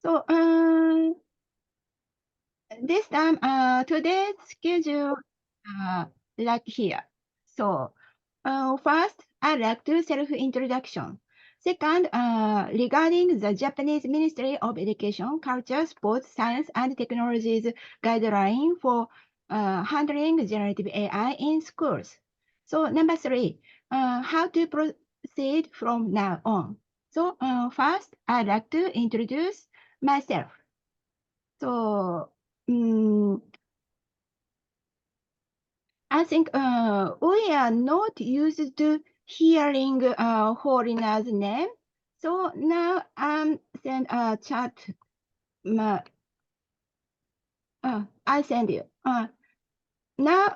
So, this time, today's schedule, like here. So, first, I'd like to self-introduction. Second, regarding the Japanese Ministry of Education, Culture, Sports, Science, and Technologies guideline for handling generative AI in schools. So, number three, how to proceed from now on. So, first, I'd like to introduce myself. So, mm, I think we are not used to hearing foreigners' name. So now send a chat. My, I send you. Now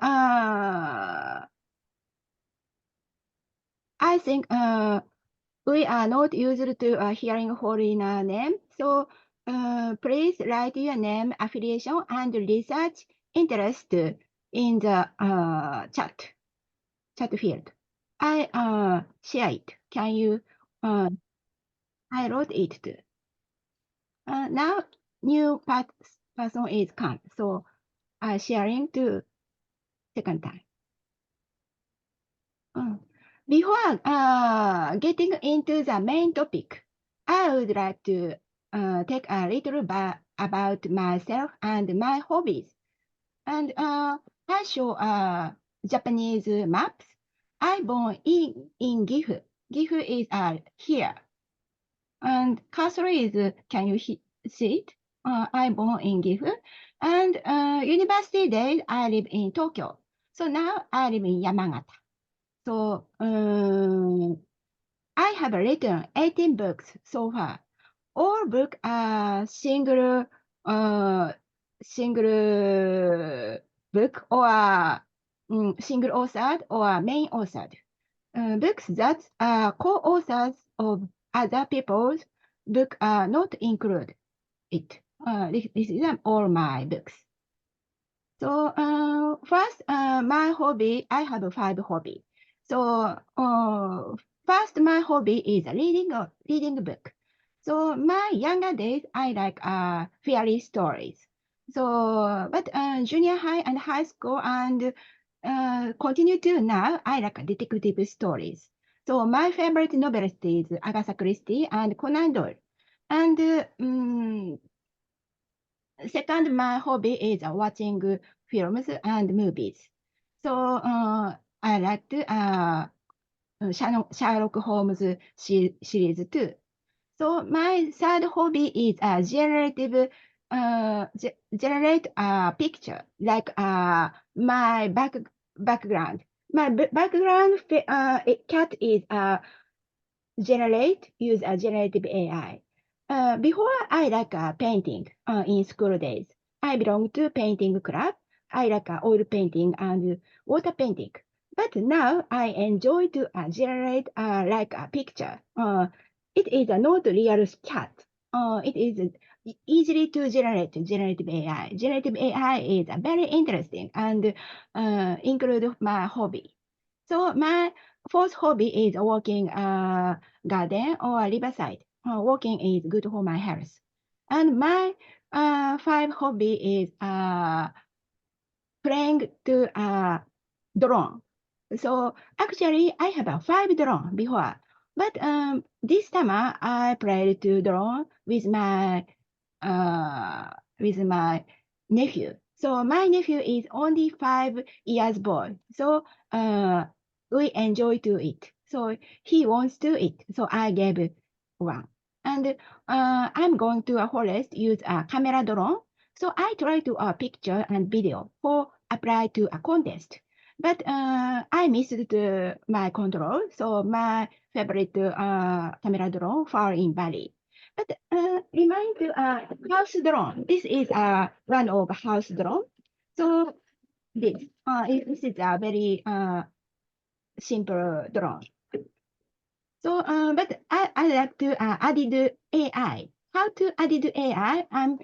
I think we are not used to hearing foreigner name. So please write your name, affiliation, and research interest in the chat field. I share it. Can you? I wrote it too. Now new person is come, so I sharing to second time. Before getting into the main topic, I would like to take a little about myself and my hobbies. And I show Japanese maps. I born in Gifu. Gifu is here. And cursor is, can you see it? I born in Gifu. And university days, I live in Tokyo. So now I live in Yamagata. So I have written 18 books so far. All books are single book or single authored or main authored. Books that are co-authors of other people's book are not included it. This is all my books. So first, my hobby, I have 5 hobby. So first, my hobby is reading a book. So my younger days, I like fairy stories. So, but junior high and high school and continue to now, I like detective stories. So my favorite novelist is Agatha Christie and Conan Doyle. And second, my hobby is watching films and movies. So I like Sherlock Holmes series too. So my third hobby is generate a picture like my background. My background cat is use a generative AI. Before I like painting in school days. I belong to painting club. I like oil painting and water painting. But now I enjoy to generate like a picture. It is not real cat. It is easily to generate generative AI. Generative AI is very interesting and include my hobby. So my fourth hobby is walking garden or riverside. Walking is good for my health. And my five hobby is playing to drone. So actually, I have a 5 drone before, but this summer I played to drone uh, with my nephew. So my nephew is only 5 years boy. So we enjoy to eat. So he wants to eat. So I gave one. And I'm going to a forest use a camera drone. So I try to picture and video for apply to a contest. But I missed my control. So my favorite camera drone fell in Bali. But remind house drone. This is one of house drone. So this is a very simple drone. So, but I like to added AI. How to added AI and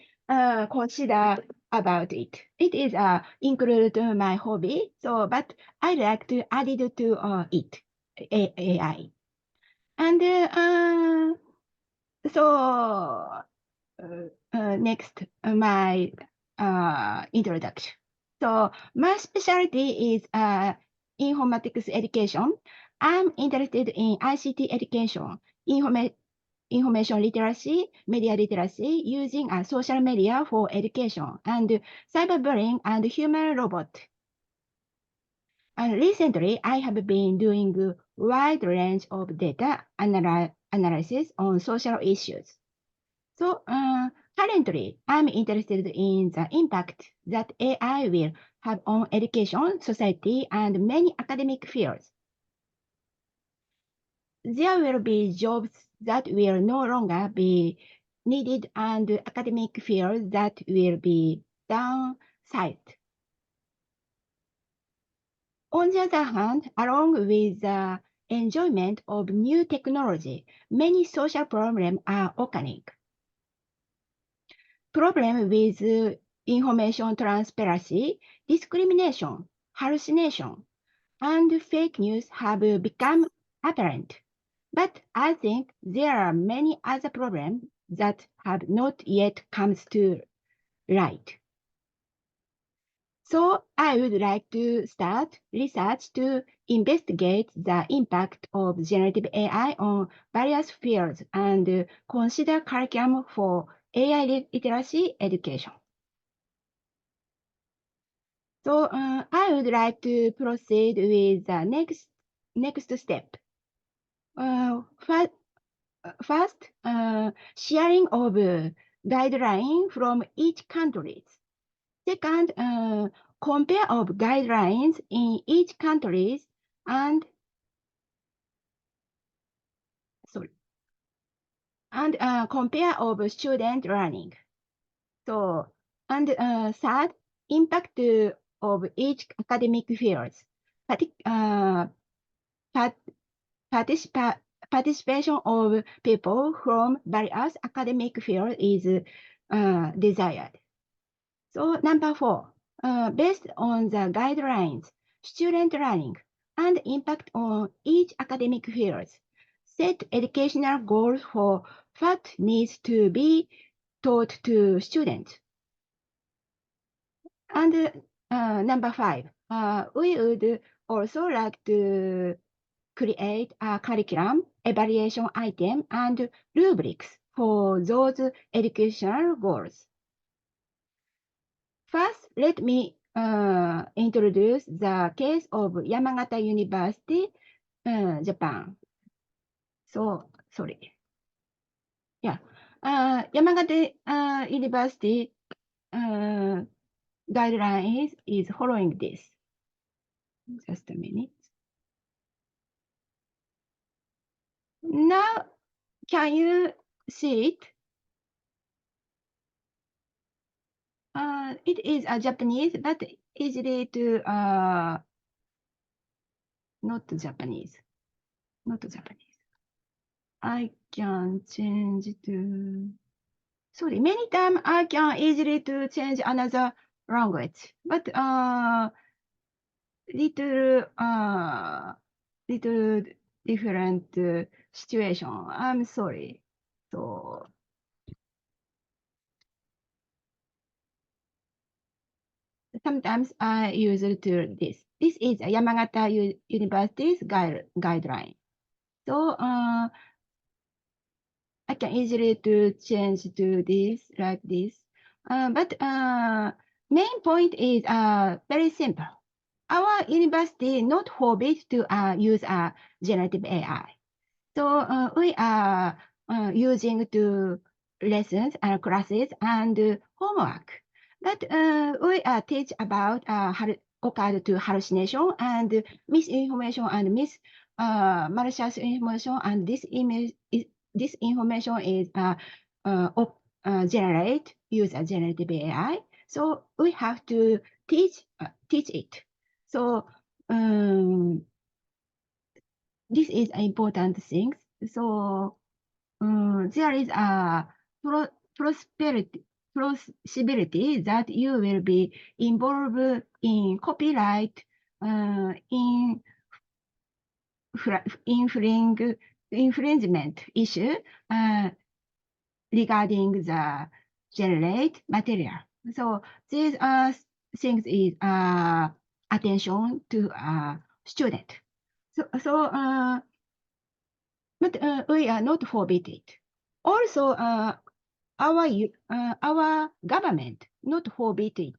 consider about it. It is include my hobby. So, but I like to add it to it AI. And so next, my introduction. So my specialty is informatics education. I'm interested in ICT education, information literacy, media literacy, using social media for education, and cyberbullying and human robot. And recently, I have been doing a wide range of data analysis on social issues. So currently, I'm interested in the impact that AI will have on education, society, and many academic fields. There will be jobs that will no longer be needed and academic fields that will be downsized. On the other hand, along with the enjoyment of new technology, many social problems are occurring. Problem with information transparency, discrimination, hallucination, and fake news have become apparent. But I think there are many other problems that have not yet come to light. So I would like to start research to investigate the impact of generative AI on various fields and consider curriculum for AI literacy education. So I would like to proceed with the next step. First, sharing of guidelines from each country. Second, compare of guidelines in each country and compare of student learning. So, and third, impact of each academic fields. Participation of people from various academic fields is desired. So number 4, based on the guidelines, student learning, and impact on each academic field, set educational goals for what needs to be taught to students. And number 5, we would also like to create a curriculum, evaluation item, and rubrics for those educational goals. First, let me introduce the case of Yamagata University, Japan. So, sorry. Yeah. Yamagata University guideline is following this. Just a minute. Now, can you see it? It is a Japanese, but easily to not Japanese. I can change to. Sorry, many times I can easily to change another language, but little different situation. I'm sorry. So sometimes I use to this. This is Yamagata University's guideline. So I can easily to change to this like this. But main point is very simple. Our university not forbid to use generative AI. So we are using to lessons and classes and homework. But we teach about occurred to hallucination and misinformation and malicious information, and this information is generate use a generative AI. So we have to teach it. So this is an important thing. So there is a possibility that you will be involved in copyright in infringement issue regarding the generate material. So these things is attention to student. So but we are not forbidden. Also, our government not forbidden.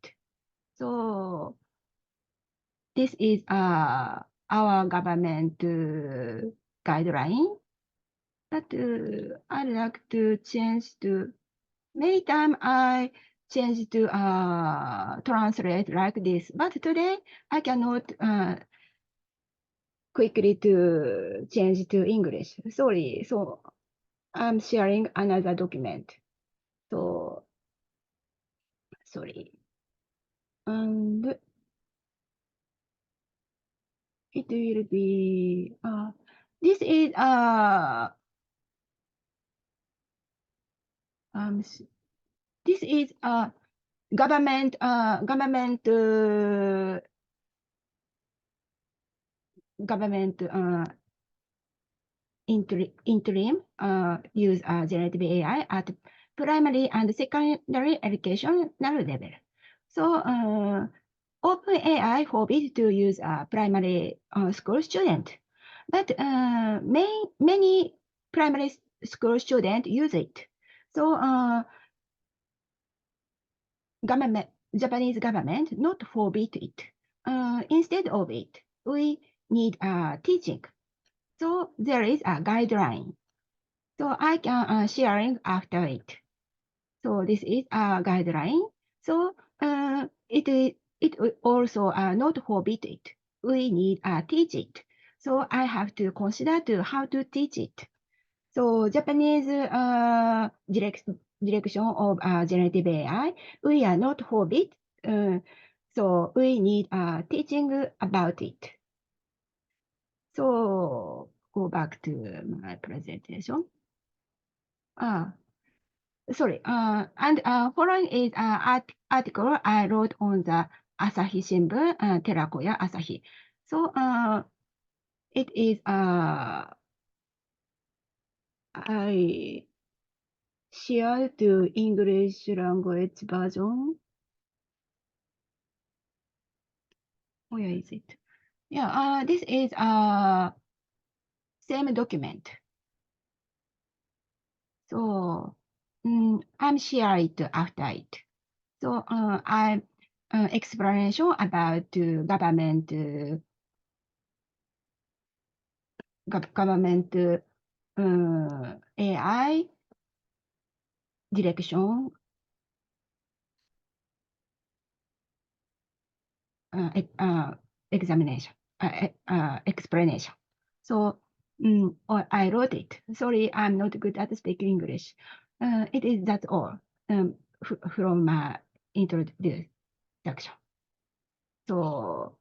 So this is our government guideline. But I like to change to many time I change to translate like this. But today I cannot quickly to change to English. Sorry. So I'm sharing another document. So sorry. And it will be this is um this is government interim use generative AI at primary and secondary educational level. So OpenAI forbid to use a primary school student, but many primary school students use it. So Japanese government not forbid it. Instead of it, we need teaching. So there is a guideline. So I can sharing after it. So this is a guideline. So it also not forbid it. We need teach it. So I have to consider to how to teach it. So Japanese direction of generative AI, we are not forbid. So we need teaching about it. So go back to my presentation. Uh, Sorry. And following is article I wrote on the Asahi Shimbun, Terakoya Asahi. So it is I share to English language version. Where is it? Yeah, this is same document. So I'm share it after it. So I explanation about government government AI direction examination explanation. So I wrote it. Sorry, I'm not good at speaking English. It is that's all from my introduction. So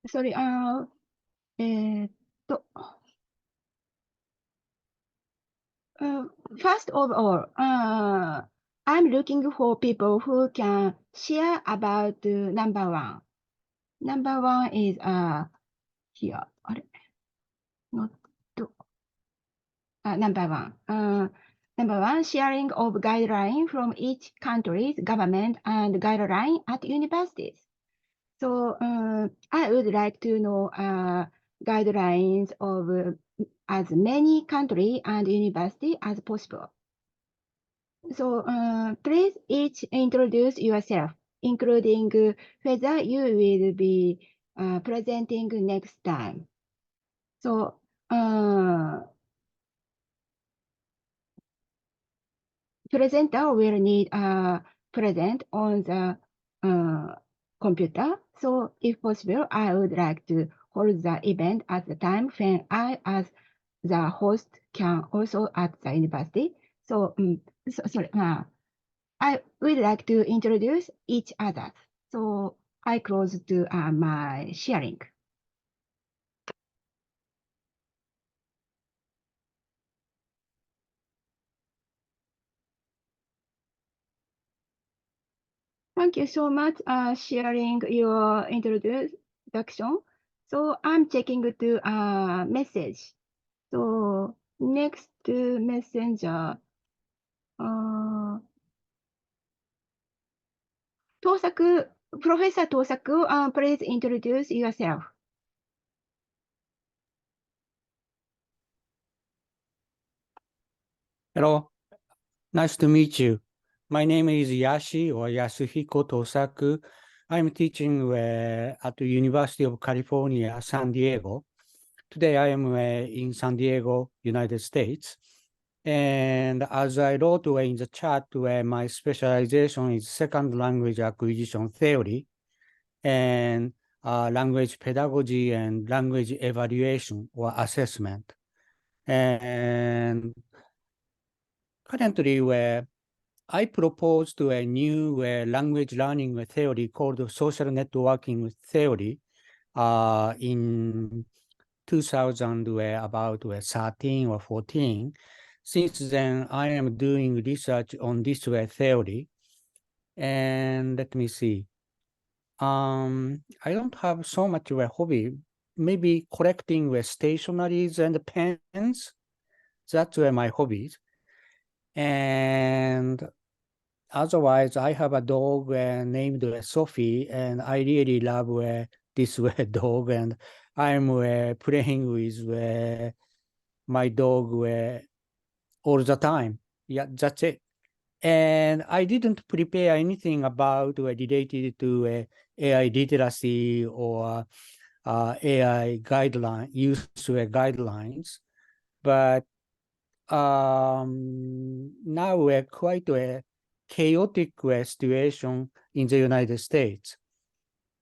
sorry. えーっと、first of all, I'm looking for people who can share about number one. Number one is here. あれ not number one. Number one, sharing of guideline from each country's government and guideline at universities. So I would like to know guidelines of as many country and university as possible. So please each introduce yourself, including whether you will be presenting next time. So presenter will need a present on the computer. So if possible, I would like to hold the event at the time when I, as the host, can also at the university. So, sorry, I would like to introduce each other. So I close to my sharing. Thank you so much sharing your introduction. So I'm checking to message. So next messenger, Tosaku, Professor Tosaku, please introduce yourself. Hello, nice to meet you. My name is Yashi or Yasuhiko Tosaku. I'm teaching at the University of California, San Diego. Today I am in San Diego, United States. And as I wrote in the chat, my specialization is second language acquisition theory and language pedagogy and language evaluation or assessment. And currently, I proposed a new language learning theory called social networking theory in 2000, about 13 or 14. Since then, I am doing research on this theory. And let me see. I don't have so much of a hobby. Maybe collecting stationaries and pens. That's my hobbies. And otherwise, I have a dog named Sophie, and I really love this dog, and I'm playing with my dog all the time. Yeah, that's it. And I didn't prepare anything about related to AI literacy or AI use guidelines, but now we're quite a chaotic situation in the United States.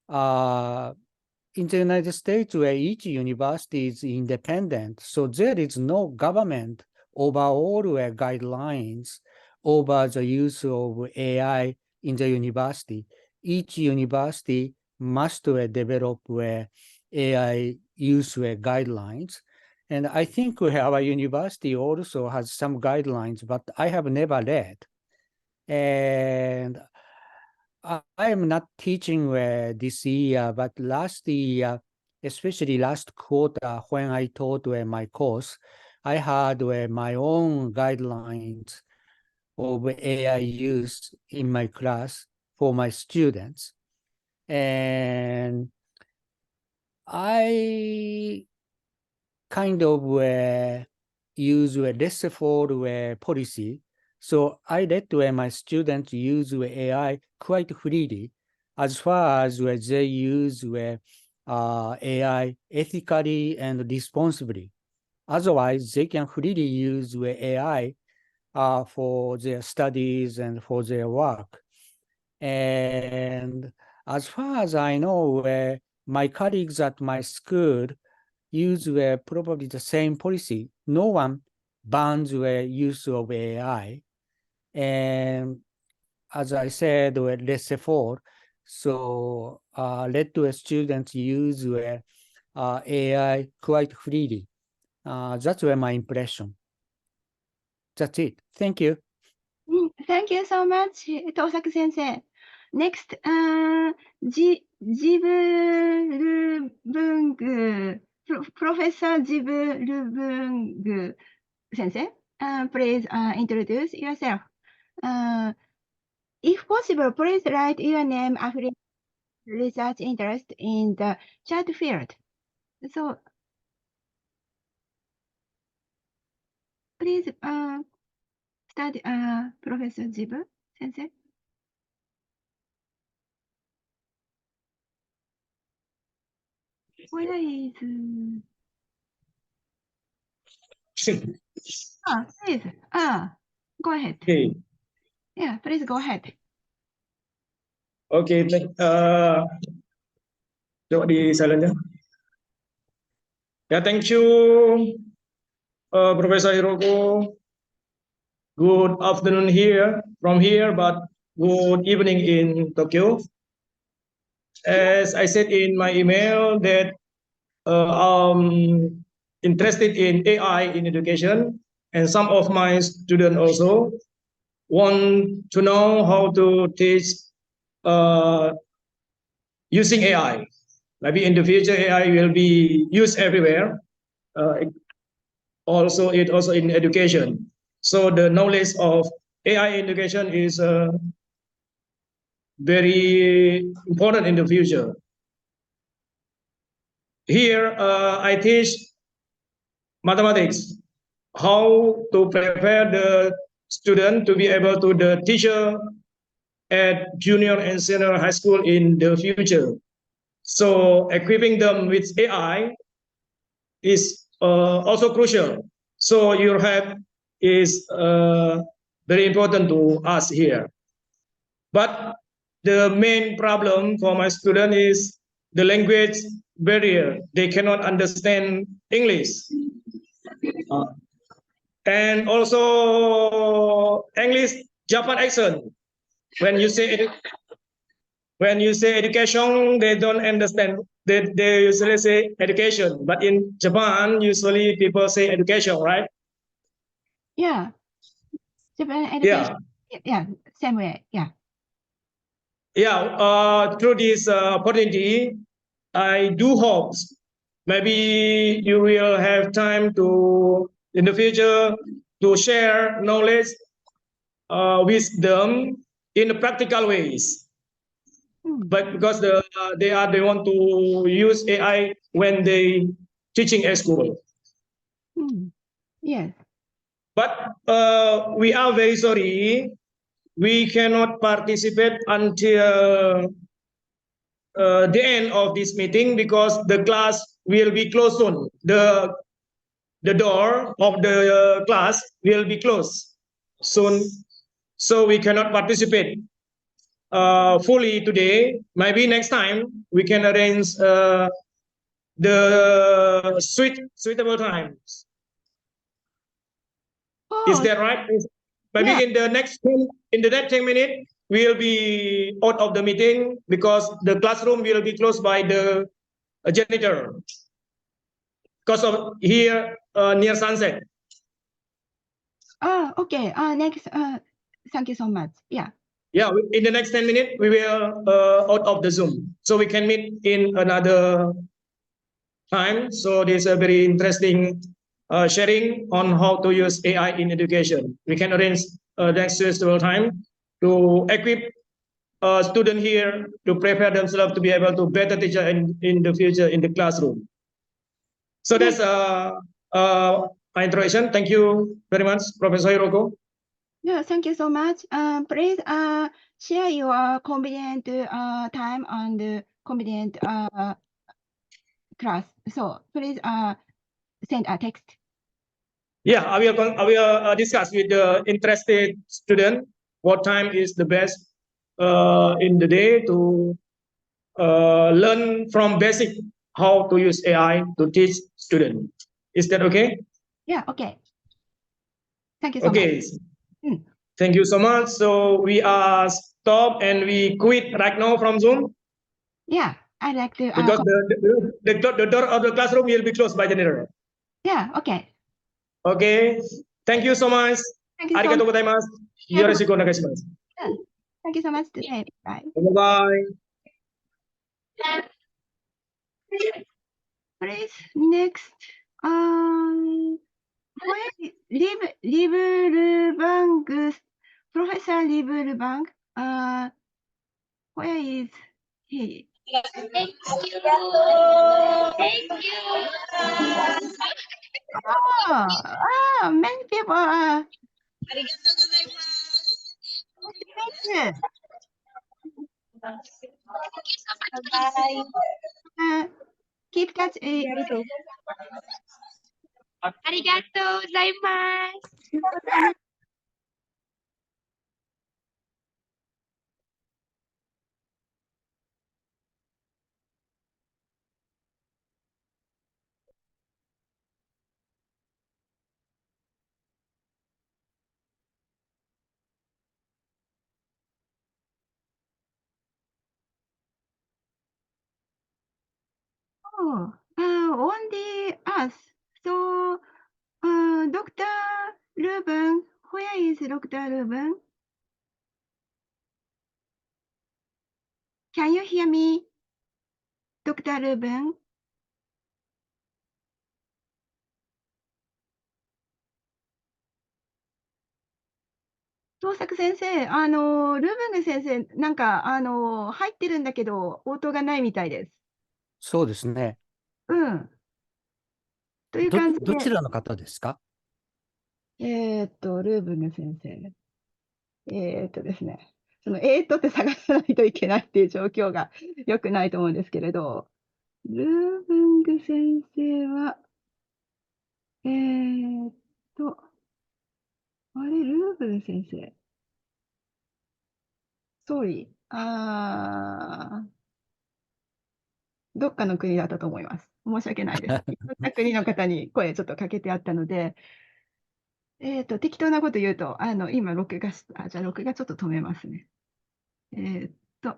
In the United States, where each university is independent, so there is no government overall guidelines over the use of AI in the university. Each university must develop AI use guidelines. And I think our university also has some guidelines, but I have never read. And I am not teaching this year, but last year, especially last quarter, when I taught my course, I had my own guidelines of AI use in my class for my students. And I kind of use a laissez-faire policy. So I let my students use AI quite freely as far as they use AI ethically and responsibly. Otherwise, they can freely use AI for their studies and for their work. And as far as I know, my colleagues at my school use probably the same policy. No one bans use of AI. And as I said, laissez-faire. So let students use AI quite freely. That's my impression. That's it. Thank you. Thank you so much, Tosaku sensei. Next, Professor Jibulubung sensei, please introduce yourself. If possible, please write your name, affiliate, research interest in the chat field. So please start, Professor Jibu sensei. Where is... please. Go ahead. Okay. Yeah, please go ahead. Okay. Coba di silent ya. Ya, thank you, Professor Hiroko. Good afternoon here from here, but good evening in Tokyo. As I said in my email that I'm interested in AI in education, and some of my students also want to know how to teach using AI. Maybe in the future, AI will be used everywhere. Also in education. So the knowledge of AI education is very important in the future. Here, I teach mathematics, how to prepare the student to be able to the teacher at junior and senior high school in the future. So equipping them with AI is also crucial. So your help is very important to us here. But the main problem for my student is the language barrier. They cannot understand English. And also English Japan accent. When you say education, they don't understand. They usually say education, but in Japan, usually people say education, right? Yeah. Japan education. Yeah, same way. Yeah. Yeah. Through this opportunity, I do hope maybe you will have time to in the future to share knowledge, wisdom in practical ways. But because they want to use AI when they teaching at school. Yes. But we are very sorry, we cannot participate until the end of this meeting because the class will be closed soon. The door of the class will be closed soon, so we cannot participate fully today. Maybe next time we can arrange the suitable times. Is that right? Maybe Yeah. in the next 10 minutes we'll be out of the meeting because the classroom will be closed by the janitor because of here near sunset. Okay. Next. Thank you so much. Yeah. Yeah, in the next 10 minutes we will out of the Zoom, so we can meet in another time. So this is a very interesting sharing on how to use AI in education. We can arrange next suitable time to equip a student here to prepare themselves to be able to better teach in the future in the classroom. So that's my introduction. Thank you very much, Professor Hiroko. Yeah, thank you so much. Please share your convenient time and convenient class. So please send a text. Yeah, I will discuss with the interested student what time is the best in the day to learn from basic how to use AI to teach students. Is that okay? Yeah, okay. Thank you so Okay. much. Thank you so much. So we are stop and we quit right now from Zoom. Yeah, I'd like to. Because the door of the classroom will be closed by the janitor. Yeah, okay. Okay. Thank you so much. Thank you so Arigatou much. gozaimasu. Yeah, Yoroshiku onegaishimasu. thank you so much today. Bye. Bye-bye. Please, next. Where Liebelbang, Professor Liebelbang, where is he? Thank you. Many people are. Arigatou gozaimasu. Thank you. Bye. Keep touch. Arigatou gozaimasu. Only us. So, Dr. Ruben, where is Dr. Ruben? Can you hear me, Dr. Ruben? 東作先生、ルーブング先生、なんか、入ってるんだけど、応答がないみたいです。そうですね。うん。という感じどちで、らの方ですか？ルーブング先生。ですね。って探さないといけないっていう状況が良くないと思うんですけれど、ルーブング先生は、えーっと、あれ、ルーブン先生。ソーリー。どっかの国だったと思います。申し訳ないです。いろんな国の方に声ちょっとかけてあったので、適当なこと言うと、今、録画し、じゃあ、録画ちょっと止めますね。えーっと、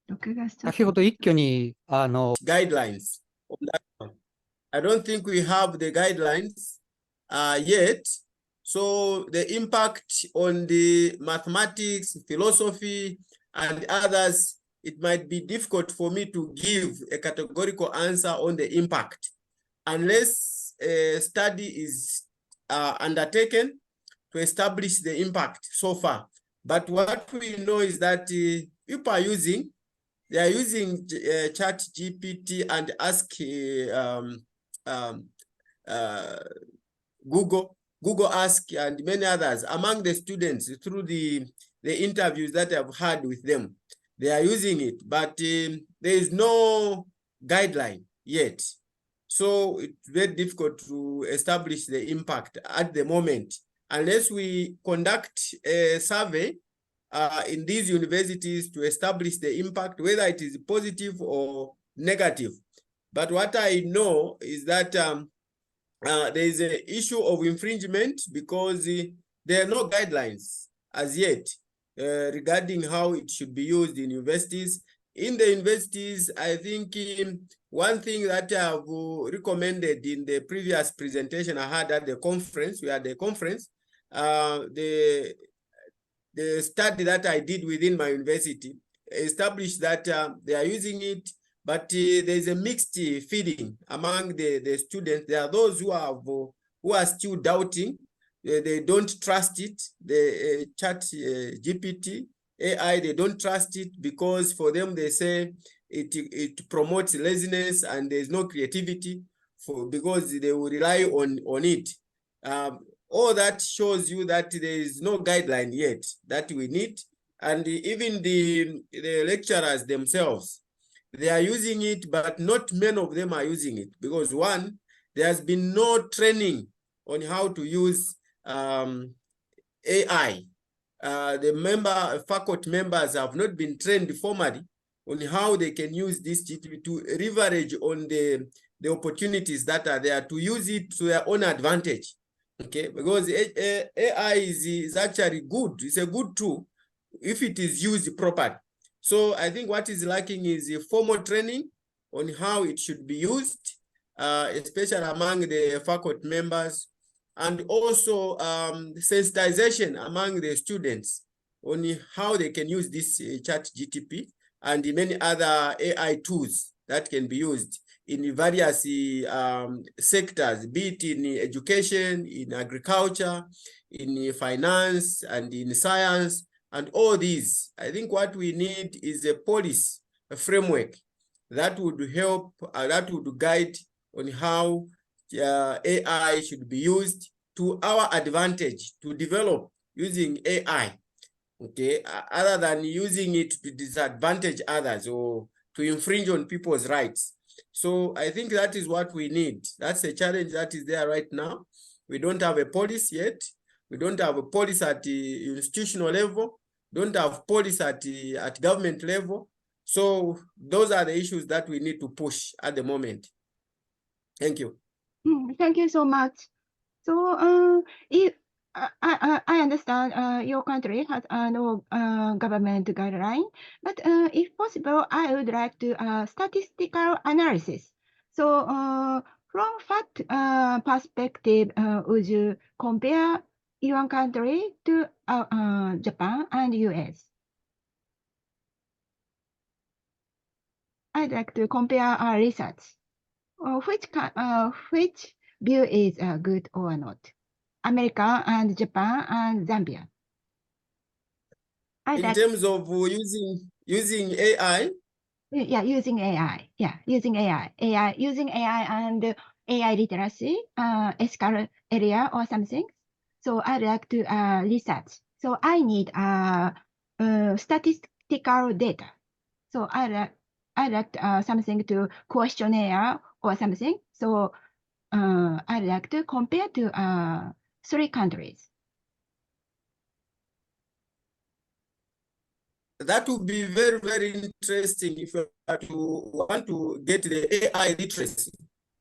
録画しちゃっ先ほど一挙に、guidelines on that one. I don't think we have the guidelines yet. So the impact on the mathematics, philosophy, and others, it might be difficult for me to give a categorical answer on the impact unless a study is undertaken to establish the impact so far. But what we know is that people are using Chat GPT and ask Google Ask and many others among the students through the interviews that I've had with them. They are using it, but there is no guideline yet. So it's very difficult to establish the impact at the moment unless we conduct a survey in these universities to establish the impact, whether it is positive or negative. But what I know is that there is an issue of infringement because there are no guidelines as yet regarding how it should be used in universities. In the universities, I think one thing that I've recommended in the previous presentation I had at the conference, the study that I did within my university established that they are using it, but there's a mixed feeling among the students. There are those who are still doubting. They don't trust it. The chat GPT AI, they don't trust it because for them they say it promotes laziness and there's no creativity because they will rely on it. All that shows you that there is no guideline yet that we need. And even the lecturers themselves, they are using it, but not many of them are using it because one, there has been no training on how to use AI. The faculty members have not been trained formally on how they can use this to leverage on the opportunities that are there, to use it to their own advantage. Okay, because AI is actually good. It's a good tool if it is used properly. So I think what is lacking is a formal training on how it should be used, especially among the faculty members, and also sensitization among the students on how they can use this chat GTP and many other AI tools that can be used in various sectors, be it in education, in agriculture, in finance, and in science, and all these. I think what we need is a policy, a framework that would help, that would guide on how AI should be used to our advantage to develop using AI, okay, other than using it to disadvantage others or to infringe on people's rights. So I think that is what we need. That's a challenge that is there right now. We don't have a policy yet. We don't have a policy at the institutional level. Don't have policy at government level. So those are the issues that we need to push at the moment. Thank you. Thank you so much. So, if I understand your country has no government guideline, but if possible, I would like to statistical analysis. So, from fact perspective, would you compare your country to Japan and US? I'd like to compare our research. Which view is good or not? America and Japan and Zambia. In terms of using AI, yeah, using AI. Yeah, using AI. Using AI and AI literacy, SQL area or something. So I'd like to research. So I need statistical data. So I like something to questionnaire or something. So I'd like to compare to 3 countries. that would be very, very interesting if you are to want to get the AI literacy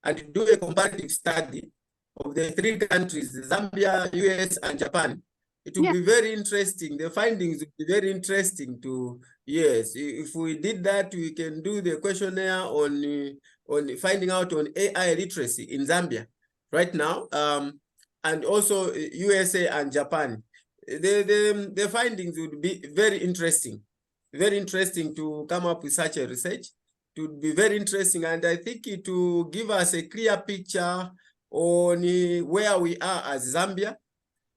and do a comparative study of the 3 countries, Zambia, US, and Japan. It will be very interesting. The findings will be very interesting to, yes, if we did that, we can do the questionnaire on finding out on AI literacy in Zambia right now, and also USA and Japan. The findings would be very interesting to come up with such a research. It would be very interesting, and I think it will give us a clear picture on where we are as Zambia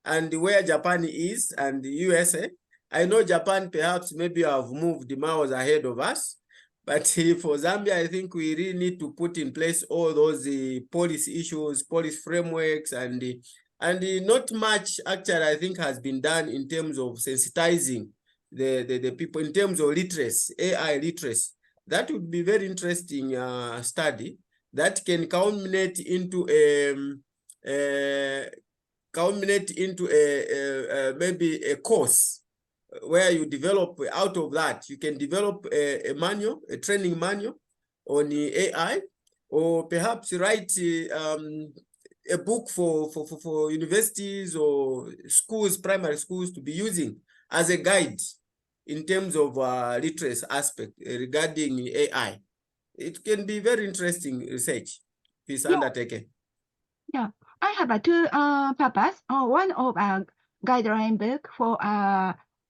and where Japan is and the USA. I know Japan perhaps maybe have moved miles ahead of us, but for Zambia, I think we really need to put in place all those policy issues, policy frameworks, and not much actually I think has been done in terms of sensitizing the people in terms of literacy, AI literacy. That would be very interesting study that can culminate into maybe a course where you develop out of that. You can develop a manual, a training manual on the AI, or perhaps write a book for universities or schools, primary schools, to be using as a guide in terms of literacy aspect regarding AI. It can be very interesting research piece undertaken. Yeah, I have 2 purpose. One of a guideline book for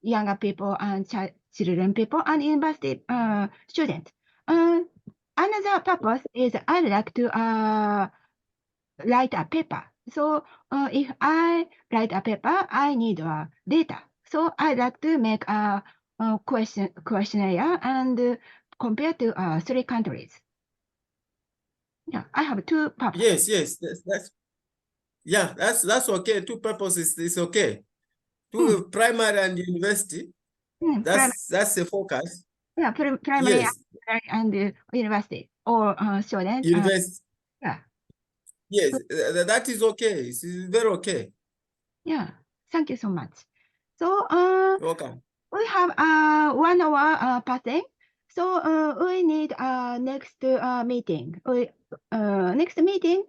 younger people and children people and university students. Another purpose is I like to write a paper. So if I write a paper, I need data. So I like to make a questionnaire and compare to 3 countries. Yeah, I have 2 purposes. Yes, that's okay. 2 purposes is okay. 2 primary and university. That's the focus. Yeah, primary Yes, and university or students. university. Yeah. Yes, that is okay. It's very okay. Yeah, thank you so much. So Welcome. we have 1 hour passing. So we need next meeting. Next meeting,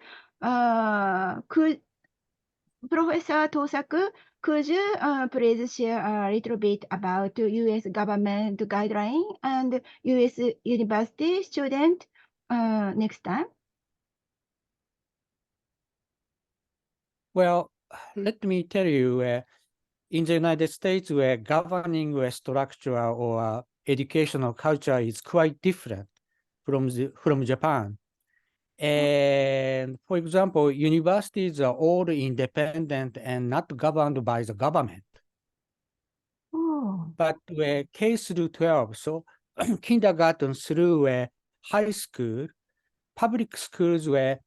could Professor Tosaku, could you please share a little bit about U.S. government guideline and U.S. university student next time? Well, let me tell you, in the United States, where governing structure or educational culture is quite different from Japan. And for example, universities are all independent and not governed by the government. Oh. But where K through 12, so kindergarten through high school, public schools were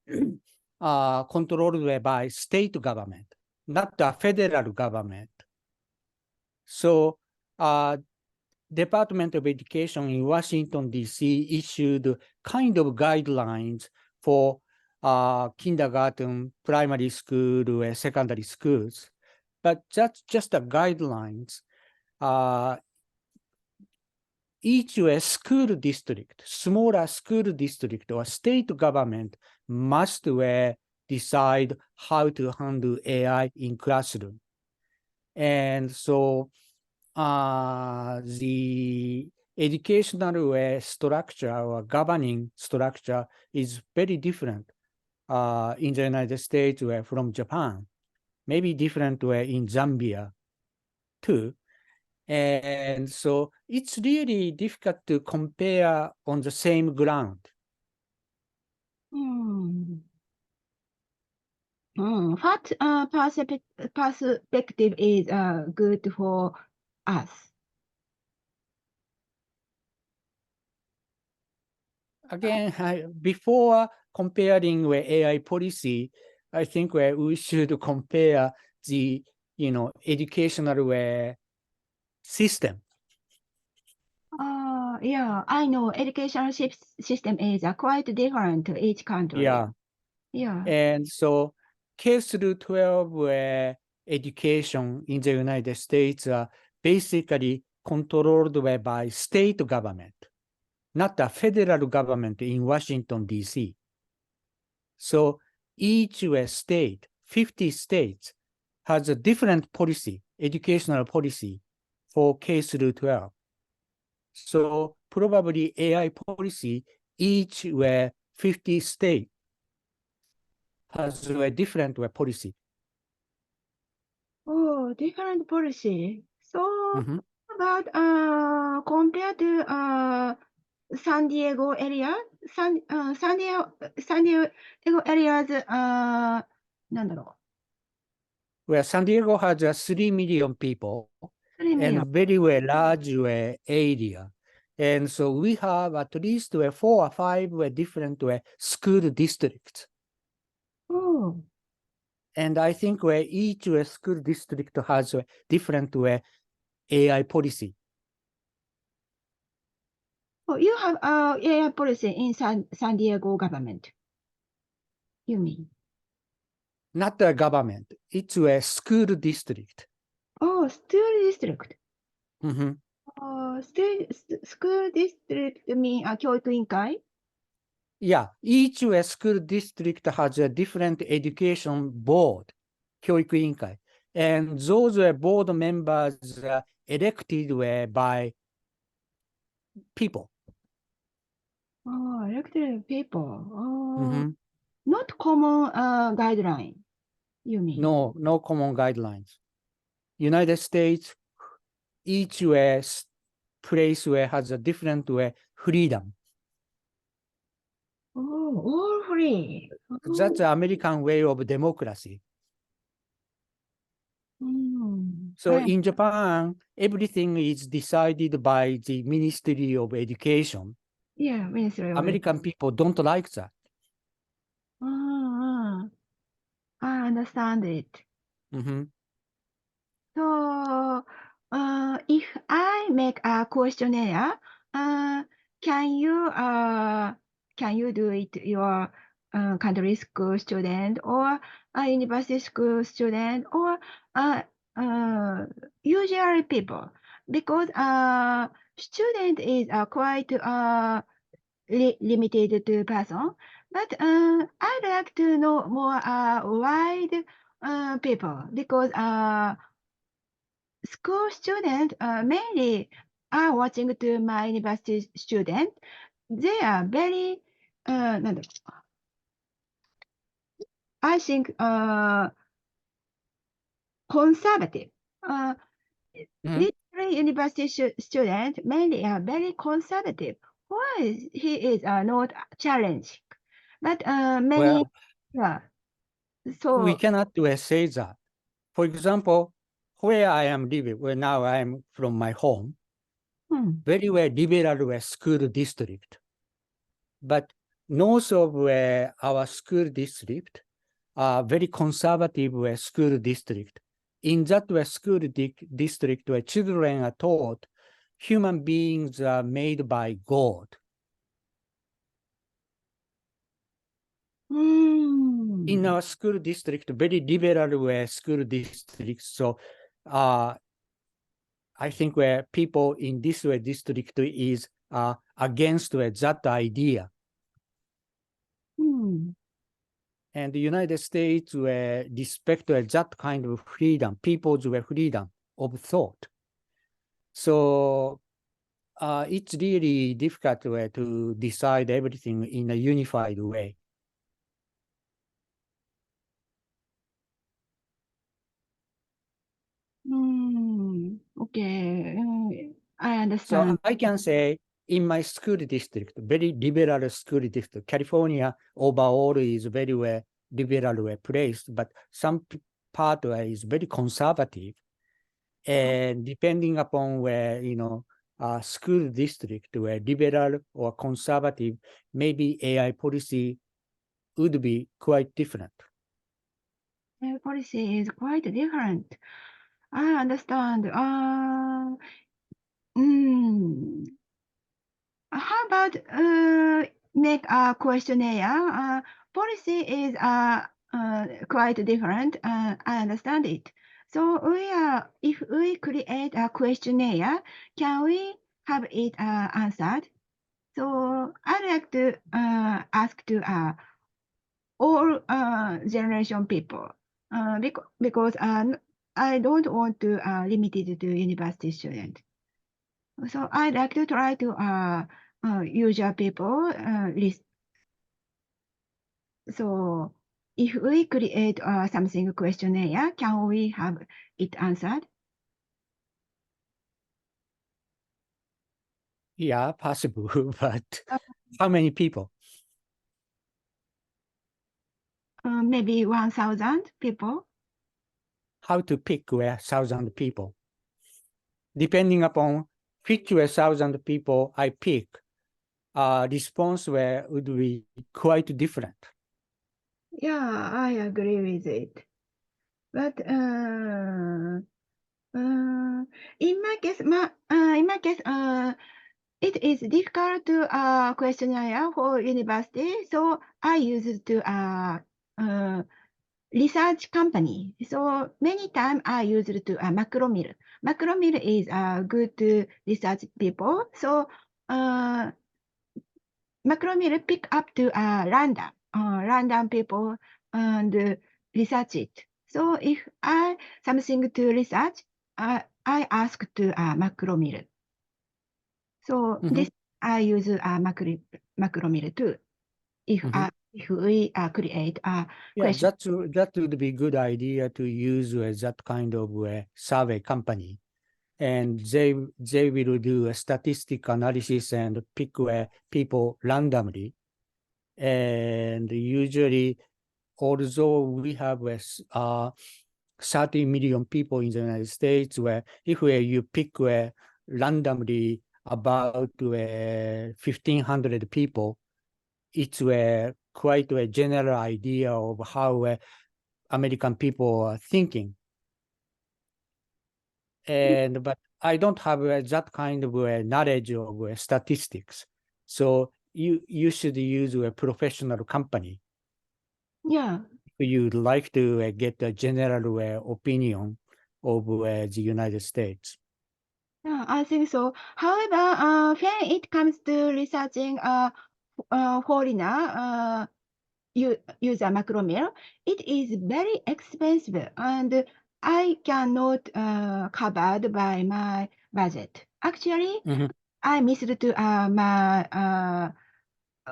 controlled by state government, not the federal government. So Department of Education in Washington, D.C. issued kind of guidelines for kindergarten, primary school, and secondary schools. But that's just the guidelines. Each school district, smaller school district or state government must decide how to handle AI in classroom. And so the educational structure or governing structure is very different in the United States from Japan, maybe different in Zambia too. And so it's really difficult to compare on the same ground. What perspective is good for us? Again, before comparing with AI policy, I think we should compare the educational system. Yeah, I know educational system is quite different to each country. Yeah. Yeah. And so K through 12 education in the United States are basically controlled by state government, not the federal government in Washington, D.C. So each state, 50 states, has a different policy, educational policy for K through 12. So probably AI policy, each 50 state has a different policy. Oh, different policy. So Mhm. about compared to San Diego area, San Diego areas なんだろ Where San Diego has 3 million people う、3 and million. very large area. And so we have at least 4 or 5 different school districts. Oh, And I think each school district has a different AI policy. oh, you have AI policy in San Diego government. You mean? Not the government, it's a school district. Oh, school district. Mhm. School district mean 教育委員会? Yeah, each school district has a different education board, 教育委員会. And those board members are elected by people. Oh, elected people. Oh, Mhm. not common guideline, you mean? No common guidelines. United States, each place has a different freedom. Oh, all free. That's the American way of democracy. So I- in Japan, everything is decided by the Ministry of Education. yeah, Ministry of American people don't like that. I understand it. Mhm. So, if I make a questionnaire, can you do it your country school student or a university school student or usually people because student is quite limited to person, but I'd like to know more wide people because school students mainly are watching to my university student. They are very, なんだろう I think conservative. Mhm. Literary university student mainly are very conservative. Why he is not challenging? But many, Well, yeah. we So, cannot say that. For example, where I am living, where now I am from my home, very liberal school district. But north of our school district, very conservative school district. In that school district, where children are taught human beings are made by God. In our school district, very liberal school district. So I think where people in this district is against that idea. And the United States respect that kind of freedom, people's freedom of thought. So it's really difficult to decide everything in a unified way. Okay. understand. I can say in my school district, very liberal school district, California overall is very well liberal placed, but some part is very conservative. And depending upon where, school district, where liberal or conservative, maybe AI policy would be quite different. Their policy is quite different. I understand. How about make a questionnaire? Policy is quite different. I understand it. So if we create a questionnaire, can we have it answered? So I'd like to ask to all generation people because I don't want to limit it to university students. So I'd like to try to usual people list. So if we create something questionnaire, can we have it answered? Yeah, possible, but how many people? Maybe 1,000 people. How to pick where 1,000 people? Depending upon which 1,000 people I pick, response where would be quite different. Yeah, I agree with it. But in my case, it is difficult to questionnaire for university, so I used to research company. So many times I used to Macromill. Macromill is good to research people. So Macromill pick up to random people and research it. So if I something to research, I ask to Macromill. So this I use Macromill too. If we create a question. That would be good idea to use that kind of survey company, and they will do a statistic analysis and pick people randomly, and usually, although we have 30 million people in the United States, where if you pick randomly about 1,500 people, it's quite a general idea of how American people are thinking. But I don't have that kind of knowledge of statistics. So you should use a professional company. Yeah. If you'd like to get a general opinion of the United States. Yeah, I think so. However, when it comes to researching foreigner use a Macromill, it is very expensive and I cannot covered by my budget. Actually, I missed to my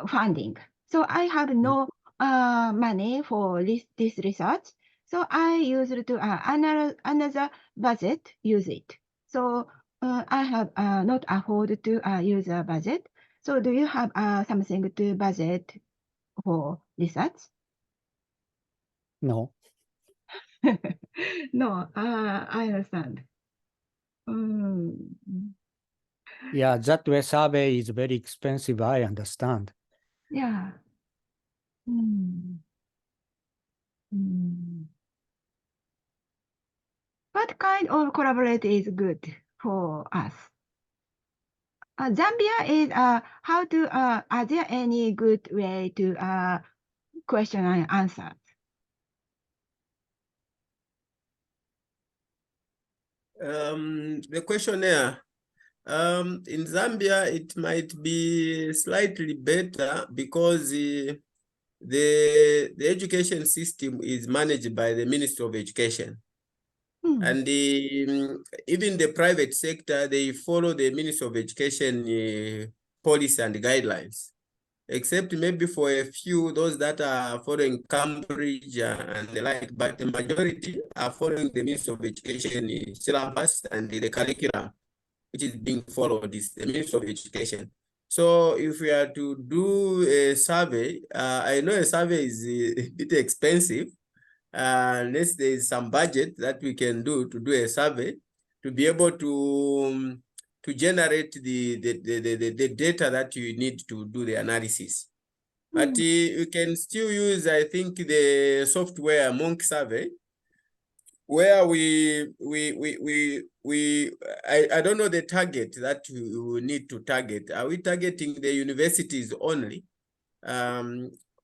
funding. So I have no money for this research. So I used to another budget use it. So I have not afford to use a budget. So do you have something to budget for research? No. No, I understand. Yeah, that survey is very expensive, I understand. Yeah. What kind of collaborate is good for us? Zambia is how to are there any good way to question and answer? The questionnaire. In Zambia, it might be slightly better because the education system is managed by the Ministry of Education. And even the private sector, they follow the Ministry of Education policy and guidelines, except maybe for a few, those that are following Cambridge and the like, but the majority are following the Ministry of Education syllabus and the curriculum. which is being followed is the Ministry of Education. So if we are to do a survey, I know a survey is a bit expensive. Unless there is some budget that we can do to do a survey to be able to generate the data that you need to do the analysis. But you can still use, I think, the software Monk Survey, where I don't know the target that we need to target. Are we targeting the universities only,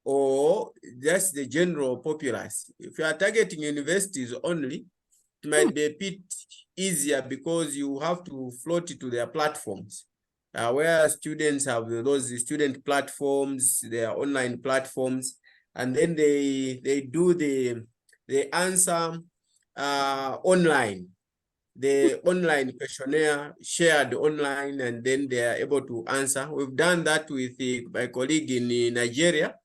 or just the general populace? If you are targeting universities only, it might be a bit easier because you have to float it to their platforms, where students have those student platforms, their online platforms, and then they do the answer online, the online questionnaire shared online, and then they are able to answer. We've done that with my colleague in Nigeria.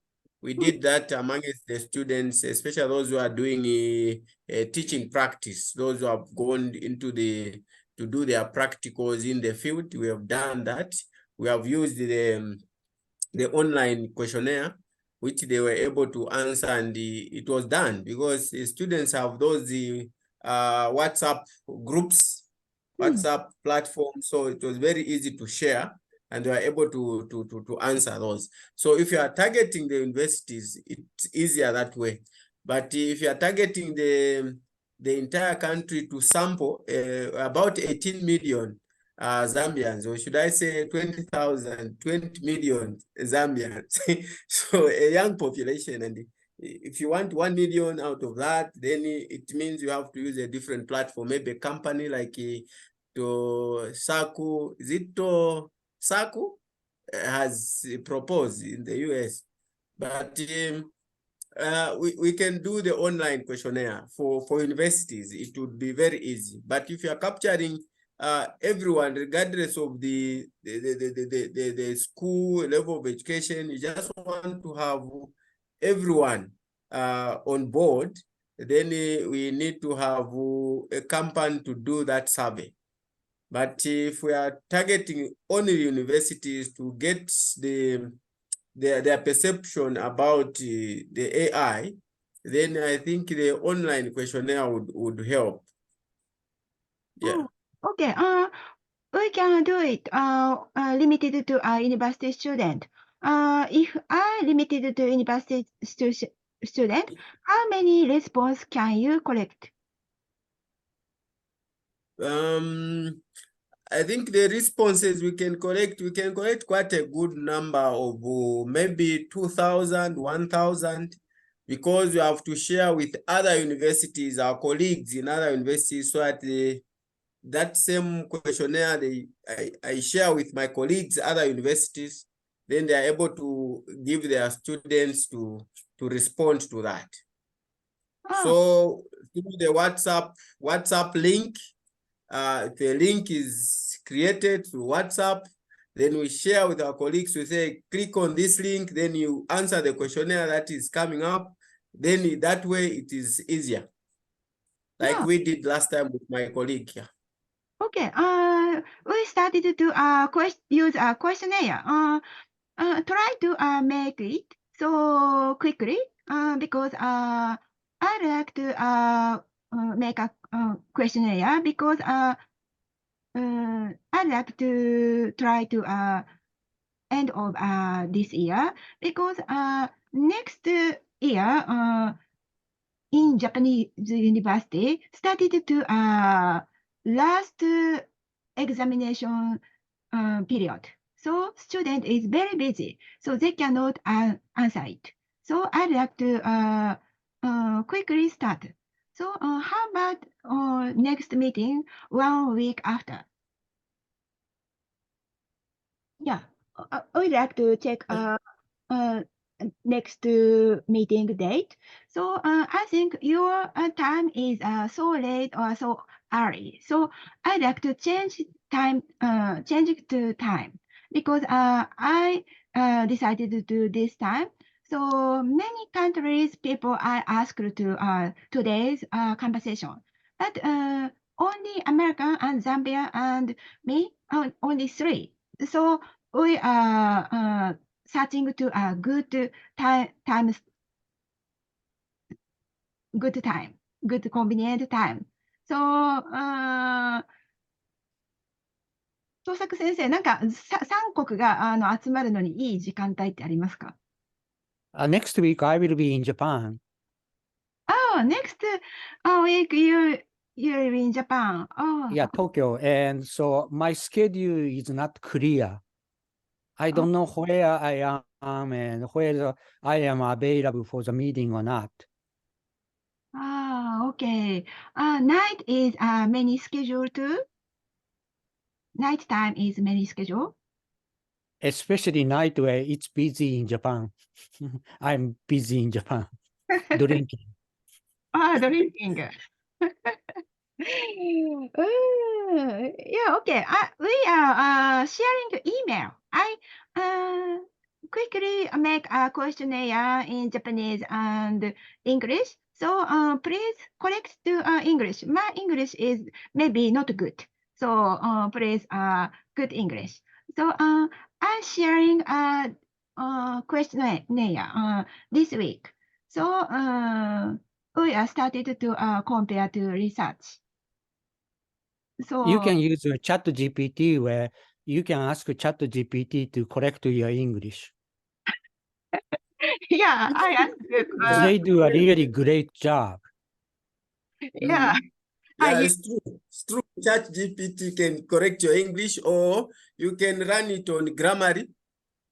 We did that amongst the students, especially those who are doing teaching practice, those who have gone into to do their practicals in the field. We have done that. We have used the online questionnaire, which they were able to answer, and it was done because the students have those WhatsApp groups, WhatsApp platforms, so it was very easy to share, and they were able to answer those. So if you are targeting the universities, it's easier that way. But if you are targeting the entire country to sample about 18 million Zambians, or should I say 20 million Zambians. So a young population, and if you want 1 million out of that, then it means you have to use a different platform, maybe a company like to Saku, is it to Saku has proposed in the US, but we can do the online questionnaire for universities. It would be very easy. But if you are capturing everyone, regardless of the school level of education, you just want to have everyone on board, then we need to have a company to do that survey. But if we are targeting only universities to get their perception about the AI, then I think the online questionnaire would help. Yeah. Okay. We can do it limited to a university student. If I limited to university student, how many response can you collect? I think the responses we can collect quite a good number of maybe 2,000, 1,000, because we have to share with other universities, our colleagues in other universities, so that that same questionnaire I share with my colleagues, other universities, then they are able to give their students to respond to that. So through the WhatsApp link, the link is created through WhatsApp. Then we share with our colleagues. We say, click on this link. Then you answer the questionnaire that is coming up. Then that way it is easier, like we did last time with my colleague. Yeah. Okay. We started to use a questionnaire. Try to make it so quickly because I like to make a questionnaire because I like to try to end of this year because next year in Japanese university started to last examination period. So student is very busy, so they cannot answer it. So I like to quickly start. So how about next meeting 1 week after? Yeah, I would like to check next meeting date. So I think your time is so late or so early. So I'd like to change time, change it to time because I decided to do this time. So many countries people I asked to today's conversation, but only American and Zambia and me, only three. So we are searching to a good time, good convenient time. So, 創作先生、なんか3国が集まるのにいい時間帯ってありますか？ Next week, I will be in Japan. Oh, next week you're in Japan. Oh, Yeah, Tokyo. And so my schedule is not clear. I don't know where I am and whether I am available for the meeting or not. Okay. Night is many schedule too? Night time is many schedule? Especially night where it's busy in Japan. I'm busy in Japan, drinking. Drinking. Yeah, okay. We are sharing email. I quickly make a questionnaire in Japanese and English. So please correct to English. My English is maybe not good. So please good English. So I'm sharing a questionnaire this week. So we are started to compare to research. So You can use a chat GPT where you can ask chat GPT to correct your English. yeah, I asked. They do a really great job. Yeah, Yeah, I it's true. It's true. ChatGPT can correct your English, or you can run it on Grammarly.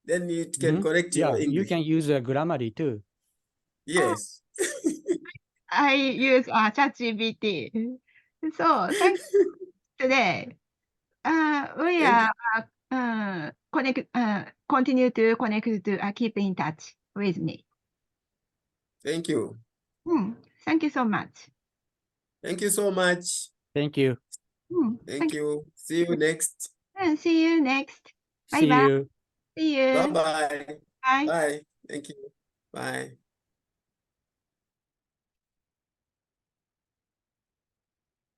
Then it can correct Yeah, your you English. can use a Grammarly too. Yes. I use ChatGPT. So thank you today. We Thank you. are continue to connect to keep in touch with me. Thank you. Thank you so much. Thank you so much. Thank you. Thank you. See you next. See you next. Bye See bye. you. See you. Bye-bye. Bye. Bye. Thank you. Bye.